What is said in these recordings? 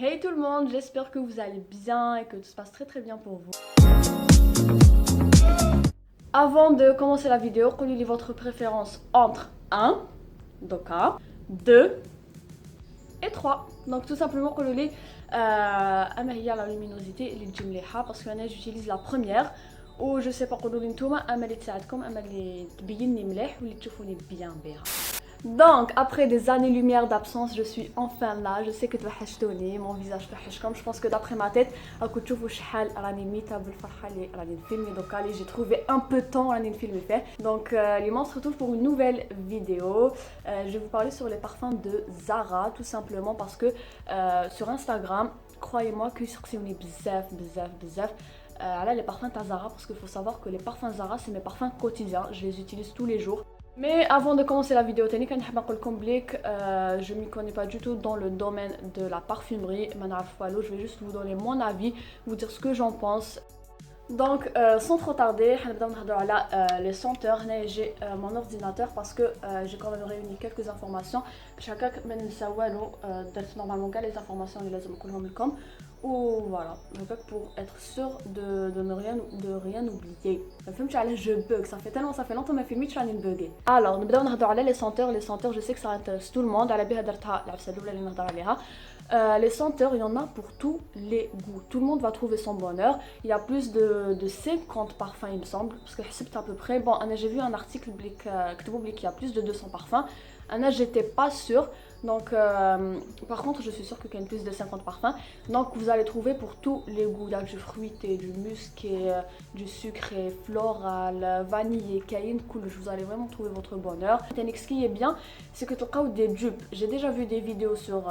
Hey tout le monde, j'espère que vous allez bien et que tout se passe très bien pour vous. Avant de commencer la vidéo, قولوا votre préférence entre 1, doka, 2 et 3. Donc tout simplement قولوا لي اما هي la luminosité اللي تجي مليحه parce que انا j'utilise la première و je sais pas قولوا لي نتوما اما اللي تساعدكم اما اللي تبينني مليح واللي تشوفوني bien بها. Donc, après des années-lumière d'absence, je suis enfin là. Je sais que tu vas hachetouni, mon visage comme je pense que d'après ma tête, j'ai trouvé un peu de temps à film fait. Donc, on se retrouve pour une nouvelle vidéo. Je vais vous parler sur les parfums de Zara, tout simplement parce que sur Instagram, croyez-moi que sur bzaf. Les parfums de Zara, parce qu'il faut savoir que les parfums Zara, c'est mes parfums quotidiens. Je les utilise tous les jours. Mais avant de commencer la vidéo, je m'y connais pas du tout dans le domaine de la parfumerie. Je vais juste vous donner mon avis, vous dire ce que j'en pense. Donc sans trop tarder, les senteurs. J'ai mon ordinateur parce que j'ai quand même réuni quelques informations. Normalement les informations ou voilà, pour être sûr de ne rien oublier. Le film je bug, ça fait longtemps que je filmé que je bug. Alors, nous allons parler les senteurs, je sais que ça intéresse tout le monde. Les senteurs, il y en a pour tous les goûts. Tout le monde va trouver son bonheur. Il y a plus de 50 parfums, il me semble, parce que c'est à peu près. Bon, j'ai vu un article qui a plus de 200 parfums. J'étais pas sûre. Donc, par contre, je suis sûre qu'il y a plus de 50 parfums. Donc, vous allez trouver pour tous les goûts. Là, du fruité, du musqué, du sucré, floral, vanillé, cayenne, cool. Vous allez vraiment trouver votre bonheur. Ce qui est bien, c'est que tu as des dupes. J'ai déjà vu des vidéos sur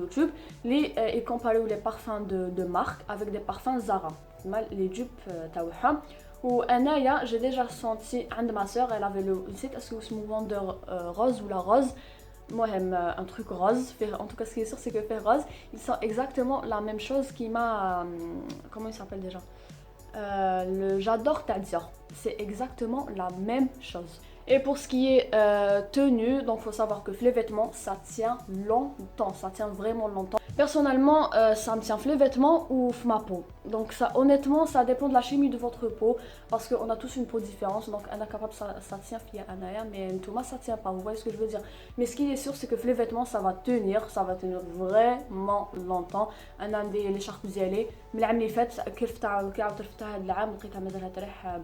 YouTube. Ils comparent les parfums de marque avec des parfums Zara. Les dupes, ou Anaya, j'ai déjà senti, un de ma soeur, elle avait le site, est-ce que c'est le vendeur rose ou la rose? Moi j'aime un truc rose, en tout cas ce qui est sûr c'est que fait rose, il sent exactement la même chose qui m'a, comment il s'appelle déjà, j'adore Tadzor, c'est exactement la même chose. Et pour ce qui est tenue, donc il faut savoir que les vêtements ça tient longtemps, ça tient vraiment longtemps. Personnellement, ça me tient les vêtements ou ma peau. Donc ça, honnêtement, ça dépend de la chimie de votre peau parce qu'on a tous une peau différente. Donc on est capable ça tient via Anaya, mais Thomas ça tient pas. Vous voyez ce que je veux dire? Mais ce qui est sûr, c'est que les vêtements ça va tenir vraiment longtemps. On a des l'écharpe d'yalé. Mais l'année faite, كيف تعرفتها هذا العام لقيتها مازالها تريح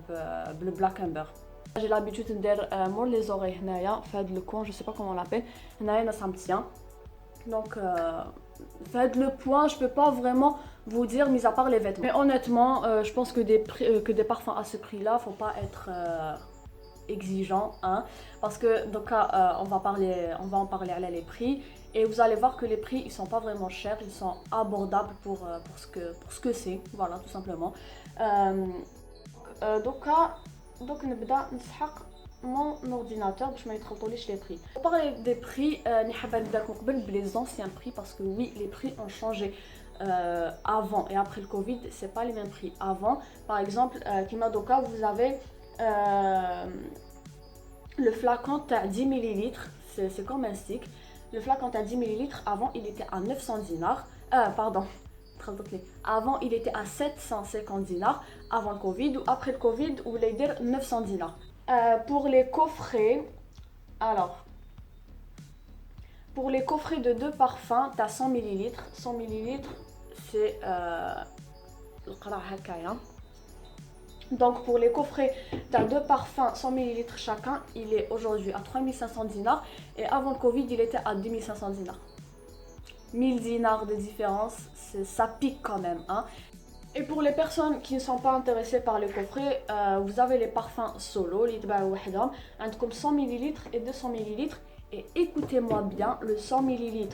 بالبلاك امبر. J'ai l'habitude de faire moi les oreilles هنايا في هذا le coin, je sais pas comment on l'appelle. هنايا ça me tient. Donc faites le point, je peux pas vraiment vous dire mis à part les vêtements. Mais honnêtement, je pense que des parfums à ce prix-là, faut pas être exigeant, hein, parce que donc on va en parler à les prix et vous allez voir que les prix ils sont pas vraiment chers, ils sont abordables pour ce que c'est, voilà tout simplement. Donc نبدا نسحق mon ordinateur باش ما يتخلطوليش les prix. Pour parler des prix, نحب نبداكم قبل les anciens prix parce que oui, les prix ont changé avant et après le Covid, c'est pas les mêmes prix avant. Par exemple, كيما دوكا vous avez le flacon à 10 ml, c'est comme un stick. Le flacon à 10 ml avant, il était à 900 dinars. Pardon. Avant, il était à 750 dinars avant le Covid ou après le Covid, ou voulez dire 900 dinars. Pour les coffrets, alors, pour les coffrets de 2 parfums, tu as 100 ml. 100 ml, c'est donc pour les coffrets, tu as 2 parfums, 100 ml chacun, il est aujourd'hui à 3500 dinars et avant le Covid, il était à 2500 dinars. 1000 dinars de différence, ça pique quand même, hein. Et pour les personnes qui ne sont pas intéressées par les coffrets, vous avez les parfums solo, les comme 100 ml et 200 ml. Et écoutez-moi bien, le 100 ml,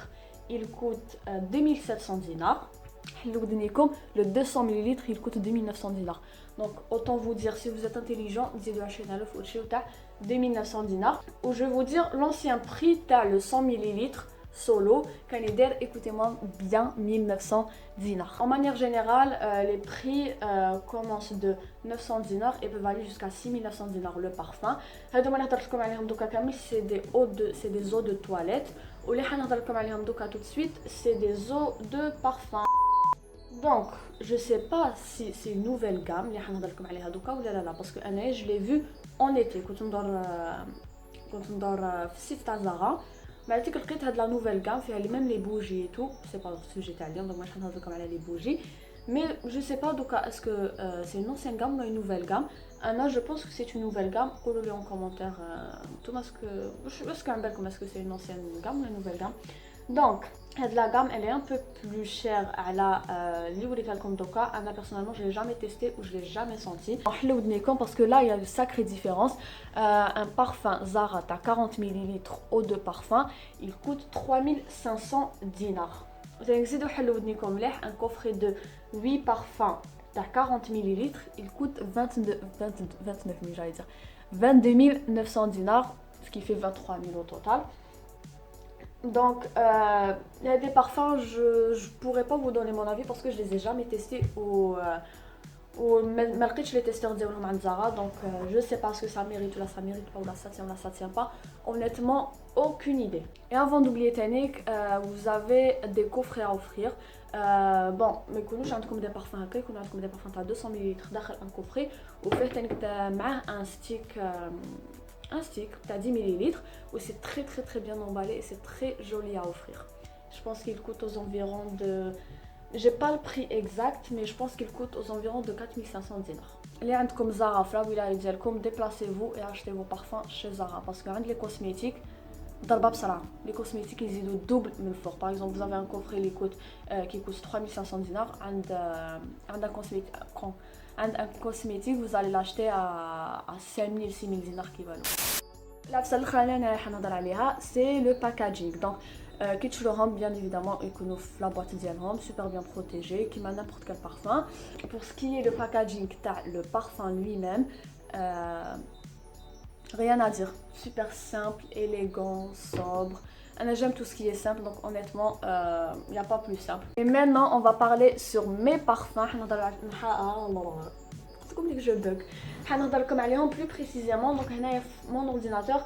il coûte 2700 dinars. Le 200 ml, il coûte 2900 dinars. Donc autant vous dire, si vous êtes intelligent, dites à chez 2900 dinars. Ou je vais vous dire, l'ancien prix, tu as le 100 ml. Solo, écoutez-moi bien, 1900 dinars. En manière générale, les prix commencent de 900 dinars et peuvent aller jusqu'à 6900 dinars le parfum. C'est des eaux de toilette واللي حنهضر لكم عليهم دوكا tout de suite c'est des eaux de parfum. Donc je sais pas si c'est une nouvelle gamme اللي حنهضر لكم عليها دوكا ولا لا parce que انا je l'ai vu en été كنت ندور في السيت تاع زارا بعد تيك لقيت هاد لا نوفيل غام فيها لي ميم لي بوجي تو سي با السوجي تاع اليوم دونك ماش نهضر لكم على لي بوجي مي جو سي با دوكا اسكو سي اون انسيان غام ولا اون نوفيل غام انا جو بونس كو سي اون نوفيل غام قولوا لي اون كومونتير نتوما اسكو عن بالكم اسكو سي اون انسيان غام ولا نوفيل غام دونك هاد لا غام elle est un peu plus chère على اللي وريتها لكم دوكا انا personnellement je l'ai jamais testé ou je l'ai jamais senti حلو ودنيكم parce que là il y a une sacrée différence un parfum Zara t'as 40 ml eau de parfum il coûte 3500 dinars تنزيدوا حلو ودنيكم مليح un coffret de 8 parfums t'as 40 ml il coûte 29 000 j'allais dire 22 900 dinars ce qui fait 23 000 au total. Donc, il y a des parfums, je pourrais pas vous donner mon avis parce que je les ai jamais testés ou ما لقيتش les testeurs ديالهم عند Zara donc je sais pas ce que ça mérite ou là ça mérite pas ou là ça tient pas honnêtement aucune idée. Et avant d'oublier Tanik, vous avez des coffrets à offrir. Bon, ما يكونوش عندكم des parfums هكا يكونوا عندكم des parfums تاع 200 مل داخل un coffret وفيه Tanik معاه un stick t'as 10 ml où c'est très bien emballé et c'est très joli à offrir. Je pense qu'il coûte aux environs de... J'ai pas le prix exact mais je pense qu'il coûte aux environs de 4500 dinars. اللي عندكم Zara في الولاية ديالكم déplacez-vous et achetez vos parfums chez Zara parce que عند les cosmétiques ضربة بسرعة les cosmétiques ils يزيدوا double من الفوق. Par exemple vous avez un coffret qui coûte 3500 dinars عند un cosmétique vous allez l'acheter à 5000 6000 dinars qui valent. العفسه الاخرى اللي انا راح نهضر عليها سي لو باكاجينغ دونك كي تشروهم بيان ايفيدامون يكونوا في لا بواط ديالهم سوبر بيان بروتيجي كيما نيمبورط كال بارفان. بور سكي لو باكاجينغ تاع لو بارفان لوي ميم rien à dire, super simple, élégant, sobre. J'aime tout ce qui est simple, donc honnêtement, il n'y a pas plus simple. Et maintenant, on va parler sur mes parfums. Comme que je bug. هنهضر لكم عليهم plus précisément. Donc هنايا في mon ordinateur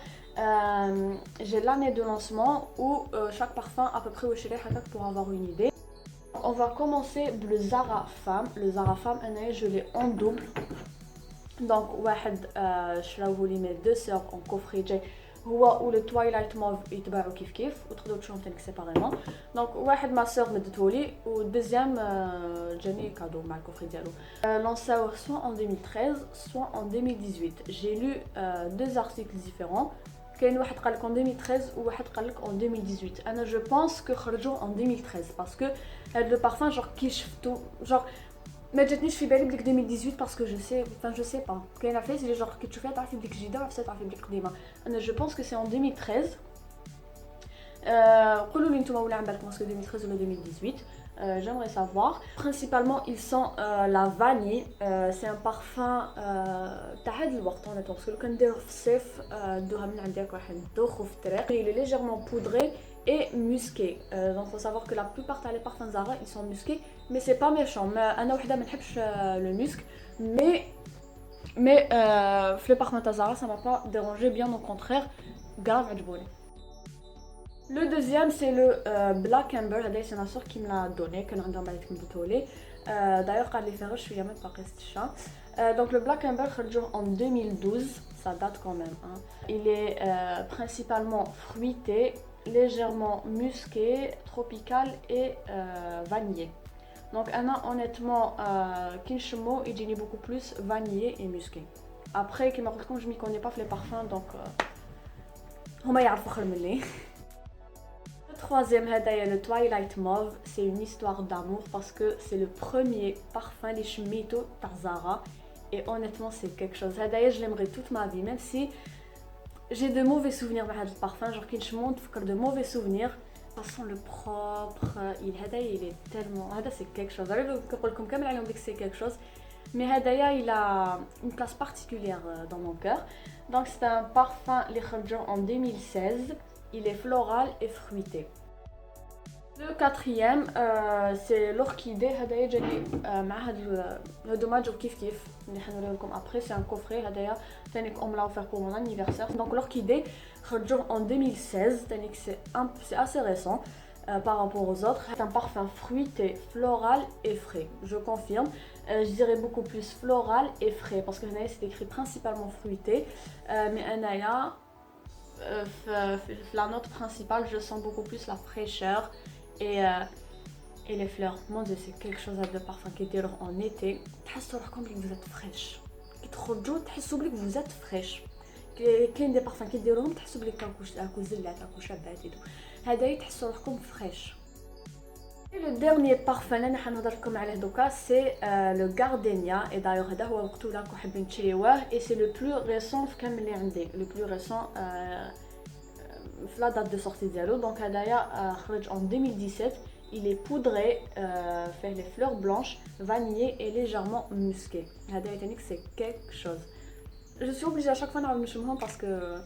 j'ai l'année de lancement où chaque parfum à peu près واش ريحه هكاك pour avoir une idée. On va commencer le Zara Femme. Le Zara Femme هنايا je l'ai en double. Donc واحد شراوه لي مي deux sœurs en coffret جاي هو ولو تويلايت موف يتباعوا كيف وتقدروا تشوفهم تاني سيباريمون. دونك واحد ما سور مدتهولي والدوزيام جاني كادو مع الكوفري ديالو. لونساوه soit en 2013 soit en 2018. J'ai lu deux articles différents. كاين واحد قال لك en 2013 وواحد قال لك en 2018. انا جو بونس كو خرجوا en 2013 باسكو هاد لو بارفان جور كي شفتو جور ما جاتنيش في بالي بليك 2018 باسكو جو سي با كاين عفايس اللي جور كي تشوفيها تعرفي بليك جديده وعفايس تعرفي بليك قديمه. انا جو بونس كو سي en 2013. قولوا لي نتوما ولا عن بالكم اسكو 2013 ولا 2018. J'aimerais savoir. Principalement, ils sentent la vanille. C'est un parfum تاع هاد الوقت honnêtement parce que لو كنديروه في الصيف دوها من عندك واحد دوخو في الطريق. Il est légèrement poudré et musqué. Donc faut savoir que la plupart des parfums Zara ils sont musqués mais c'est pas méchant. انا وحده ما نحبش le musc mais في les parfums Zara ça m'a pas dérangé, bien au contraire grave عجبوني. Le deuxième c'est le Black Amber. هذا c'est ma soeur qui me l'a donné كان عندها بعد كنبتولي d'ailleurs قال لي فيها شويه ما باقيش الشا. Donc le Black Amber خرجوه en 2012, ça date quand même hein. Il est principalement fruité, légèrement musqué, tropical et vanillé. Donc Anna honnêtement Kinshimo il dit beaucoup plus vanillé et musqué. Après comme je m'y connais pas les parfums donc هما يعرفوا خير مني. Le troisième هدايا le Twilight Mauve. C'est une histoire d'amour parce que c'est le premier parfum les chemito تاع Zara et honnêtement c'est quelque chose. هدايا je l'aimerais toute ma vie même si j'ai de mauvais souvenirs مع هذا البارفان genre Kinshimo تفكر de mauvais souvenirs. Façon le propre il est tellement هذا c'est quelque chose. عرفتوا كنقول لكم كامل عليهم ديك c'est quelque chose mais هدايا il a une place particulière dans mon cœur. Donc c'est un parfum اللي خرجوا en 2016. Il est floral et fruité. Le quatrième, c'est l'orchidée. هدايا جاني مع هادو ما جاو كيف اللي حنوريه لكم après. C'est un coffret هدايا تانيك on me l'a offert pour mon anniversaire. Donc l'orchidée خرجوه en 2016. تانيك c'est assez récent par rapport aux autres. C'est un parfum fruité, floral et frais. Je confirme. Je dirais beaucoup plus floral et frais parce que هنايا c'est écrit principalement fruité. Mais أنايا la note principale, je sens beaucoup plus la fraîcheur et, et les fleurs. Mon dieu, c'est quelque chose de parfum qui est en été. Vous êtes fraîche. Vous êtes fraîche. كاين دي بارفان كيديروهم تحسوا بلي كاكو زلات كاكو شابات يدو هذا تحسوا روحكم فريش. Le dernier parfum اللي حنهضر لكم عليه دوكا سي لو غاردينيا. اي دايوغ هذا هو وقتو راكم حابين تشريوه اي سي لو بلو ريسون في كامل اللي عندي. لو بلو ريسون في لا دات دو سورتي ديالو. دونك هدايا خرج en 2017. Il est poudré, fait les fleurs blanches, vanillées et légèrement musqué. هدايا تانيك c'est quelque chose. Je suis obligée à chaque fois نعاود نشمهم parce que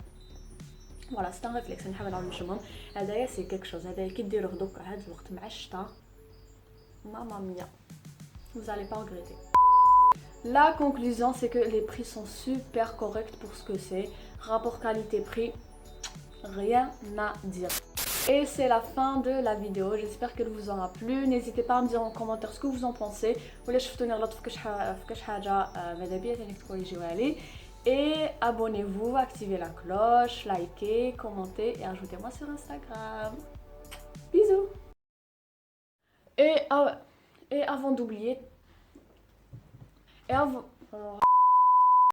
voilà c'est un réflexe. نحب نعاود نشمهم. هدايا c'est quelque chose. هدايا كي ديروه دوكا هاد الوقت مع الشتا Mamma mia, vous allez pas regretter. La conclusion, c'est que les prix sont super corrects pour ce que c'est. Rapport qualité-prix, rien à dire. Et c'est la fin de la vidéo. J'espère qu'elle vous aura plu. N'hésitez pas à me dire en commentaire ce que vous en pensez. Et abonnez-vous, activez la cloche, likez, commentez et ajoutez-moi sur Instagram. Bisous. Et avant d'oublier, et avant...